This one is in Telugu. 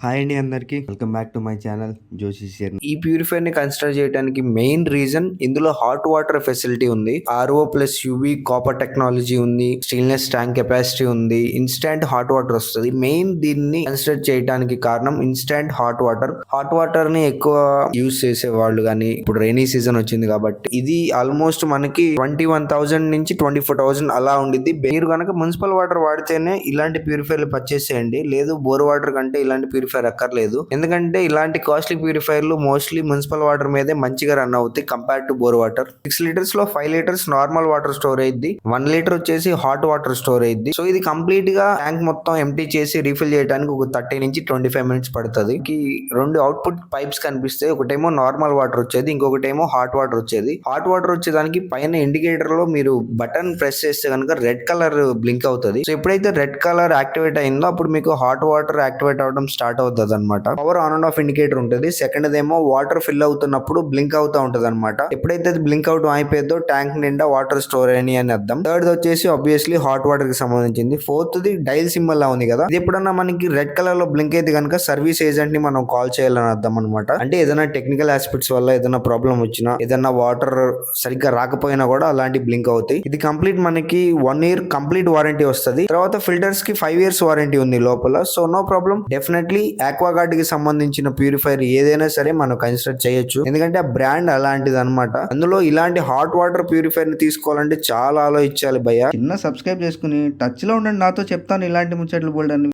హాయ్ అండి అందరికి welcome back to my channel Joshi share. ఈ ప్యూరిఫైర్ ని కన్సిడర్ చేయడానికి మెయిన్ రీజన్ ఇందులో హాట్ వాటర్ ఫెసిలిటీ ఉంది. RO plus UV copper technology ఉంది, స్టెయిన్లెస్ ట్యాంక్ కెపాసిటీ ఉంది, ఇన్స్టాంట్ హాట్ వాటర్ వస్తుంది. మెయిన్ దీన్ని కన్సిడర్ చేయడానికి కారణం instant hot water. Hot water ని ఎక్కువ యూజ్ చేసే వాళ్ళు కానీ ఇప్పుడు రైనీ సీజన్ వచ్చింది కాబట్టి ఇది ఆల్మోస్ట్ మనకి 21,000 నుంచి 24,000 అలా ఉండిద్ది. మీరు కనుక మున్సిపల్ వాటర్ వాడితేనే ఇలాంటి ప్యూరిఫైర్లు పర్చేస్ చేయండి, లేదు బోర్ వాటర్ కంటే ఇలాంటి ప్యూరిఫైర్ అక్కర్లేదు. ఎందుకంటే ఇలాంటి కాస్ట్లీ ప్యూరిఫైర్లు మోస్ట్లీ మున్సిపల్ వాటర్ మీదే మంచిగా రన్ అవుతాయి compare to bore water. 6 litres లో 5 లీటర్స్ నార్మల్ వాటర్ స్టోర్ అయ్యింది, 1 లీటర్ వచ్చేసి హాట్ వాటర్ స్టోర్ అయ్యింది. సో ఇది కంప్లీట్ గా ట్యాంక్ మొత్తం ఎంటీ చేసి రీఫిల్ చేయడానికి ఒక 30 నుంచి 25 మినిట్స్ పడుతుంది. రెండు అవుట్పుట్ పైప్స్ కనిపిస్తాయి, ఒకటేమో నార్మల్ వాటర్ వచ్చేది, ఇంకొకటేమో హాట్ వాటర్ వచ్చేది. హాట్ వాటర్ వచ్చేదానికి పైన ఇండికేటర్ లో మీరు బటన్ ప్రెస్ చేస్తే కనుక రెడ్ కలర్ బ్లింక్ అవుతుంది. సో ఎప్పుడైతే రెడ్ కలర్ యాక్టివేట్ అయిందో అప్పుడు మీకు హాట్ వాటర్ యాక్టివేట్ అవడం స్టార్ట్ అవుతుంది అనమాట. Power on and of indicator ఉంటుంది. సెకండ్ ఏమో వాటర్ ఫిల్ అవుతున్నప్పుడు బ్లింక్ అవుతా ఉంటది అనమాట. ఎప్పుడైతే బ్లింక్ అవుట్ అయిపోయిందో ట్యాంక్ నిండా వాటర్ స్టోర్ అని అర్థం. థర్డ్ వచ్చేసి ఆబ్వియస్లీ హాట్ వాటర్ కి సంబంధించింది. ఫోర్త్ ది డైల్ సింబల్ లా ఉంది కదా, ఇది ఎప్పుడన్నా మనకి రెడ్ కలర్ లో బ్లింక్ అయితే కనుక సర్వీస్ ఏజెంట్ ని మనం కాల్ చేయాలని అర్థం అనమాట. అంటే ఏదైనా టెక్నికల్ ఆస్పెక్ట్స్ వల్ల ఏదైనా ప్రాబ్లం వచ్చినా, ఏదైనా వాటర్ సరిగ్గా రాకపోయినా కూడా అలాంటి బ్లింక్ అవుతాయి. ఇది కంప్లీట్ మనకి 1 year కంప్లీట్ వారంటీ వస్తుంది. తర్వాత ఫిల్టర్స్ కి 5 years వారంటీ ఉంది లోపల. So no problem. Definitely Aquaguard కి సంబంధించిన ప్యూరిఫైర్ ఏదైనా సరే మనం కన్సిడర్ చేయొచ్చు, ఎందుకంటే ఆ బ్రాండ్ అలాంటిది అనమాట. అందులో ఇలాంటి హాట్ వాటర్ ప్యూరిఫైర్ ని తీసుకోవాలంటే చాలా ఆలోచించాలి భయ్య. చిన్న సబ్స్క్రైబ్ చేసుకుని టచ్ లో ఉండండి, నాతో చెప్తాను ఇలాంటి ముచ్చట్లు బోల్డ్ అని.